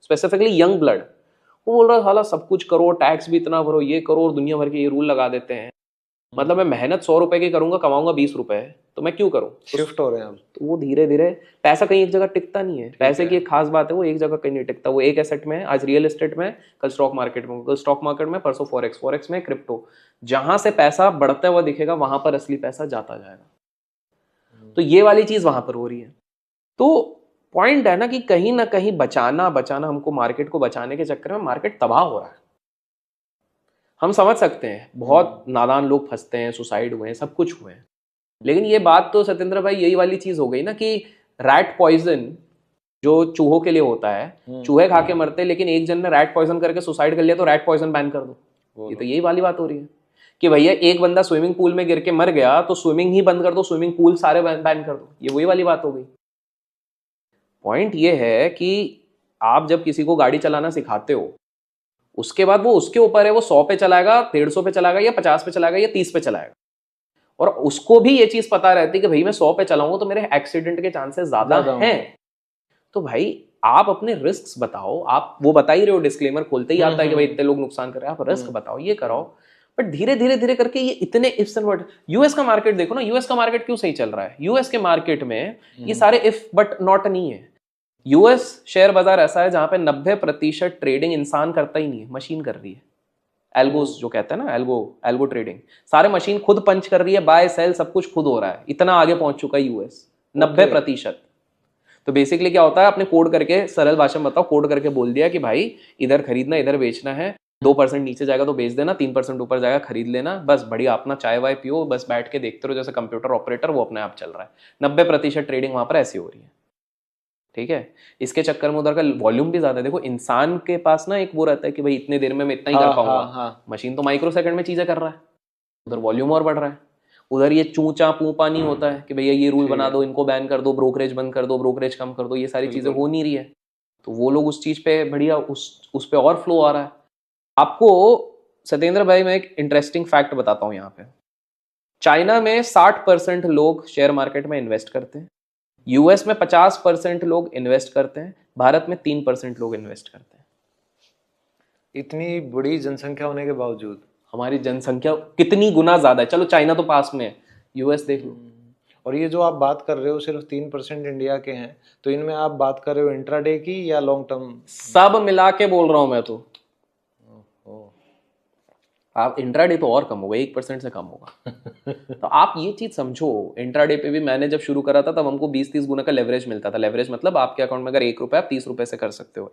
Specifically young blood. वो बोल रहा है साला सब कुछ करो, टैक्स भी इतना भरो, ये करो, और दुनिया भर के ये रूल लगा देते हैं। मतलब मैं मेहनत 100 रुपए की करूंगा, कमाऊंगा 20 रुपए, तो मैं क्यों करूं? शिफ्ट हो रहे हैं अब। तो वो धीरे धीरे, पैसा कहीं एक जगह टिकता नहीं है। पैसे की एक खास बात है, वो एक जगह कहीं नहीं टिकता। वो एक एसेट में है, आज रियल एस्टेट में, कल स्टॉक मार्केट में, कल स्टॉक मार्केट में, परसों फॉरेक्स, फॉरेक्स में क्रिप्टो। जहां से पैसा बढ़ता हुआ दिखेगा वहां पर असली पैसा जाता जाएगा। तो ये वाली चीज वहां पर हो रही है। तो पॉइंट है ना कि कहीं ना कहीं बचाना बचाना, हमको मार्केट को बचाने के चक्कर में मार्केट तबाह हो रहा है। हम समझ सकते हैं बहुत नादान लोग फंसते हैं, सुसाइड हुए हैं, सब कुछ हुए हैं, लेकिन ये बात तो सत्येंद्र भाई यही वाली चीज हो गई ना कि रैट पॉइजन जो चूहों के लिए होता है, चूहे खा के मरते हैं, लेकिन एक जन ने रैट पॉइजन करके सुसाइड कर लिया तो रैट पॉइजन बैन कर दो। ये तो यही वाली बात हो रही है कि भैया एक बंदा स्विमिंग पूल में गिर के मर गया तो स्विमिंग ही बंद कर दो, स्विमिंग पूल सारे बैन कर दो। ये वही वाली बात हो गई। पॉइंट ये है कि आप जब किसी को गाड़ी चलाना सिखाते हो, उसके बाद वो उसके ऊपर है, वो 100 पे चलाएगा, 150 पे चलाएगा, या 50 पे चलाएगा, या 30 पे चलाएगा। और उसको भी ये चीज पता रहती है कि भाई मैं 100 पे चलाऊंगा तो मेरे एक्सीडेंट के चांसेस ज्यादा हैं। तो भाई आप अपने रिस्क बताओ। आप वो बता ही रहे हो, डिस्क्लेमर खोलते ही आता है कि भाई इतने लोग नुकसान कर रहे हैं, आप रिस्क बताओ, ये कराओ। बट धीरे धीरे धीरे करके ये इतने इफ्स एंड बट। यूएस का मार्केट देखो ना, यूएस का मार्केट क्यों सही चल रहा है? यूएस के मार्केट में ये सारे इफ बट नॉट नहीं है। यूएस शेयर बाजार ऐसा है जहां पे 90% ट्रेडिंग इंसान करता ही नहीं है, मशीन कर रही है। एल्गोस जो कहते हैं ना, एल्गो ट्रेडिंग, सारे मशीन खुद पंच कर रही है, बाय सेल सब कुछ खुद हो रहा है। इतना आगे पहुंच चुका है यूएस, 90%। तो बेसिकली क्या होता है, आपने कोड करके, सरल भाषा में बताओ, कोड करके बोल दिया कि भाई इधर खरीदना, इधर बेचना है, 2% नीचे जाएगा तो बेच देना, 3% ऊपर जाएगा खरीद लेना, बस बढ़िया अपना चाय वाय पियो, बस बैठ के देखते रहो जैसे कंप्यूटर ऑपरेटर, वो अपने आप चल रहा है। 90% ट्रेडिंग वहां पर ऐसी हो रही है। ठीक है, इसके चक्कर में उधर का वॉल्यूम भी ज्यादा है। देखो इंसान के पास ना एक वो रहता है कि भाई इतने देर में मैं इतना ही कर पाऊंगा। मशीन तो माइक्रो सेकंड में चीजें कर रहा है, उधर वॉल्यूम और बढ़ रहा है। उधर ये चूचा पूपा नहीं होता है कि भैया ये रूल बना दो, इनको बैन कर दो, ब्रोकरेज बंद कर दो, ब्रोकरेज कम कर दो, ये सारी चीजें हो नहीं रही है। तो वो लोग उस चीज पे बढ़िया, उस पे और फ्लो आ रहा है। आपको सत्येंद्र भाई मैं एक इंटरेस्टिंग फैक्ट बताता हूँ यहाँ पे। चाइना में 60% लोग शेयर मार्केट में इन्वेस्ट करते हैं, यूएस में 50% लोग इन्वेस्ट करते हैं, भारत में 3% लोग इन्वेस्ट करते हैं। इतनी बड़ी जनसंख्या होने के बावजूद हमारी जनसंख्या कितनी गुना ज्यादा है। चलो चाइना तो पास में है, यूएस देख लो। और ये जो आप बात कर रहे हो सिर्फ 3% इंडिया के हैं, तो इनमें आप बात कर रहे हो इंट्राडे की या लॉन्ग टर्म? सब मिला के बोल रहा हूं मैं तो। आप इंट्राडे तो और कम होगा, 1% से कम होगा। तो आप ये चीज समझो, इंट्राडे पे भी मैंने जब शुरू करा था तब हमको 20-30 गुना का लेवरेज मिलता था। लेवरेज मतलब आपके अकाउंट में अगर 1 रुपया आप 30 रुपए से कर सकते हो।